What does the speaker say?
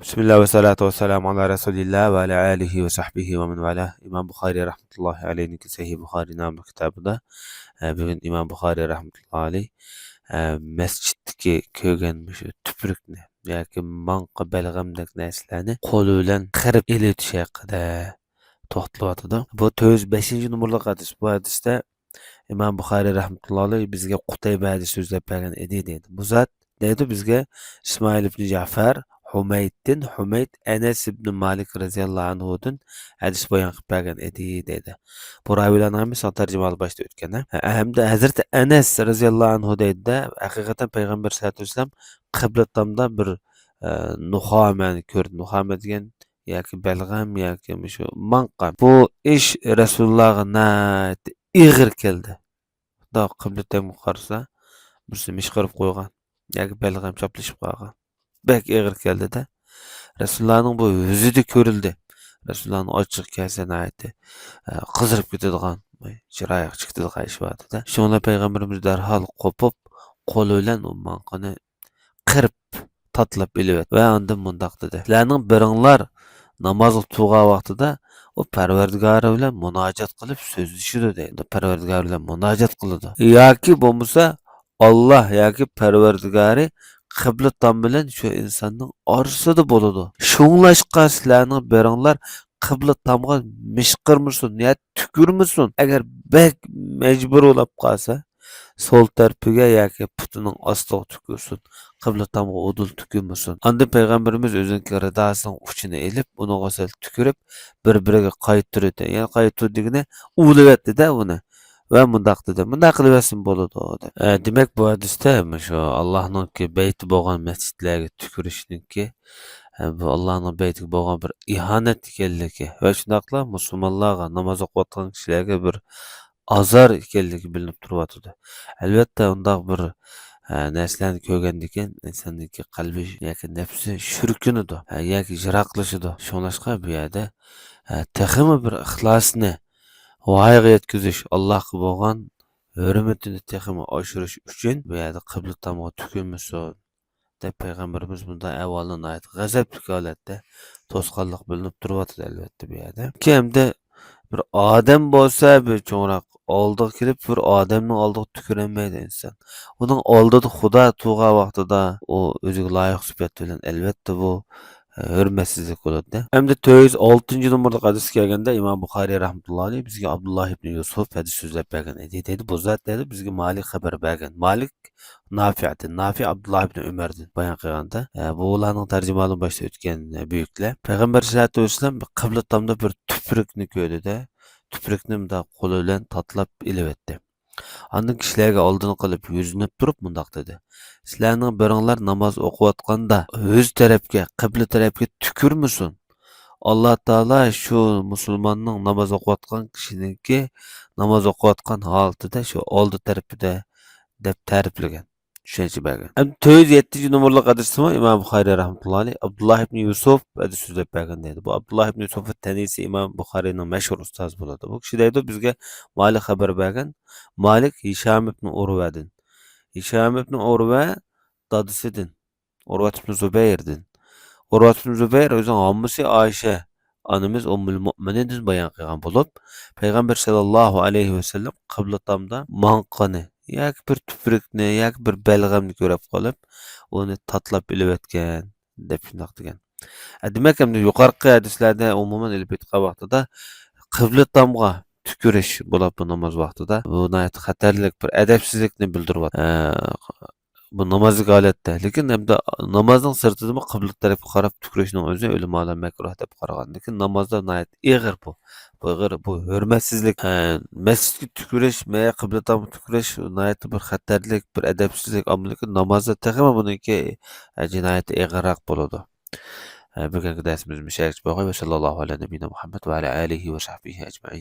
Bismillah ve salatu ve selamu ala Resulillah ve ala alihi ve sahbihi ve men valah. İmam Bukhari rahmetullahi aleyh'ninki Sahih Bukhari namlı kitabıda bugün İmam Bukhari rahmetullahi aleyh mescitteki kögenmiş tüpürükni yoki manqa belgamdek narsalarni qo'li bilan qirib elitish haqida to'xtalyotdi. Bu 405 numaralı hadis. Bu hadisda İmam Bukhari rahmetullahi aleyh bizga Qutayba hadis so'zlab bergan edi deydi. Bu zot deydi bizga İsmail ibn Ja'far Humayd Enes ibn Malik radhiyallahu anhudan hadis bayon qilib bergan edi dedi. Bu ravilarning hammasi tarjimalar boshida o'tgan. Hamda Hazrat Enes radhiyallahu anhu deydi, haqiqatan payg'ambar sollallohu alayhi vasallam qiblatamda bir nuhamani ko'rdi. Nuhama degan yoki balg'am yoki shu manqa. Bu ish Rasulullohga ig'ir keldi. Da qiblatamga qarasa, birsi mish qilib qo'ygan yoki balg'am choplashib qolgan. Bek ig'ir keldi-da. Rasulullohning bu yuzida ko'rildi. Rasulullohning ochiq kasani aytdi. Qizirib ketadigan, chiroyi chiqadigan ish bor-da. Shunda payg'ambarimiz darhol qo'pib, qo'li bilan u manqani qirib tatlab ilib va undan mundoq dedi. Sizlarning biringlar namozga turgan vaqtida o Parvardigori bilan munojat qilib so'zlashidi deydi. Parvardigori bilan munojat qiladi. Yoki bo'lmasa Alloh yoki Parvardigori qibla tom bilan shu insonning orasida bo'ladi. Shunglashqa sizlarning biringlar qibla tomga mishqirmasin, ya tukirmasin. Agar bek majbur bo'lib qolsa, sol tarafiga yoki putining ostiga tukirsin. Qibla tomga udul tukirmasin. Anda payg'ambarimiz o'zining ridosining uchini elib, uni g'asal tukirib, bir-biriga qaytirdi. Ya'ni qaytirdigini ulayotdi-da uni. Va mundaq dedi. Mundaq qilaversin bo'ladi. Demak bu hadisda shu Allohningki beyti bo'lgan masjidlarga tukurishninki bu Allohning beytiga bo'lgan bir ihonat ekanligi va shundaqla musulmonlarga namoz o'qiyotgan kishilarga bir azor ekanligi bilinib turibdi. Albatta undaq bir narsalarni ko'rgandan keyin insonniki qalbi yoki nafsi shurkinidi yoki jiroqlashidi. Shunlashqa bu yerda texmi bir ixlosni voyaga yetkazish, Allohga bo'lgan hurmatini texmi oshirish uchun bu yerda qibla tomga tukilmasin deb payg'ambarimiz bunday avvaldan aytdi. G'azabli holatda to'sqinlik bilinib turibdi albatta bu yerda. Kimda bir odam bo'lsa, bir cho'ngroq oldiga kelib bir odamning oldiga tukurolmaydi inson. Uning oldida Xudo tug'an vaqtida u o'ziga loyiq sifat bilan albatta bu hurmatsizlik bo'ladi. Hamda 406-numaralı hadis kelganda İmam Bukhari rahmetullohi alayh bizga Abdullah ibn Yusuf hadis so'zlab bergan edi. Dedi bu zot dedi bizga Malik xabar bergan. Malik Nafi Abdullah ibn Umardan bayon qilganda bu ularning tarjimalari boshida o'tgan buyuklar. Payg'ambar sollallohu alayhi vasallam qibla tomda bir tuprukni ko'rdi-da, tuprukni bunday qo'li bilan tatlab ilibdi. Andan kishilarga oldini qilib yuzinib turib mundoq dedi. Sizlarning biringlar namoz o'qiyotganda o'z tarafga, qibla tarafga tukurmasin. Alloh taolo shu musulmonning namoz o'qiyotgan kishiniki namoz o'qiyotgan holatida shu oldi tarafida deb ta'riflagan. Tushuncha bergan. 407-numaralı hadisda İmam Bukhari rahmetullohi alayh Abdullah ibn Yusuf hadis so'zlab bergan deydi. Bu Abdullah ibn Yusuf tanisi İmam Bukharining mashhur ustozi bo'ladi. Bu kishi deydi bizga Malik xabar bergan. Malik Hisham ibn Urvadan. Hisham ibn Urva dadisidan. Urva ibn Zubayrdan. Urva ibn Zubayr o'zining ommasi Oyisha onamiz Ummul Mu'minin bayon qilgan bo'lib, payg'ambar sallallohu alayhi vasallam qibla tomda manqani yoki bir tuprukni yoki bir balg'amni ko'rib qolib, uni tatlab ilib o'tgan deb shundoq degan. Demak, ham yuqorqi hadislarda umuman ilib o'tgan vaqtida qibla tomga tukurish bo'lib bu namoz vaqtida bu xatarlik bir adabsizlikni bildiryapti. Bu namozlik holatda, lekin hamda namozning sirtida qibla tarafga qarab tukurishning o'zi o'lim olam makruh deb qaragan. Lekin namozda ig'ir bu. Bu hurmatsizlik. Masjidga tukurish, qibla tomga tukurish bir xatarlik, bir adabsizlik, ammo lekin namozda texmi buniki jinoyat ig'irroq bo'ladi. Bugungi darsimiz musharak bo'lgan va sallallohu alayhi va Muhammad va ala alihi va sahbihi ajma'in.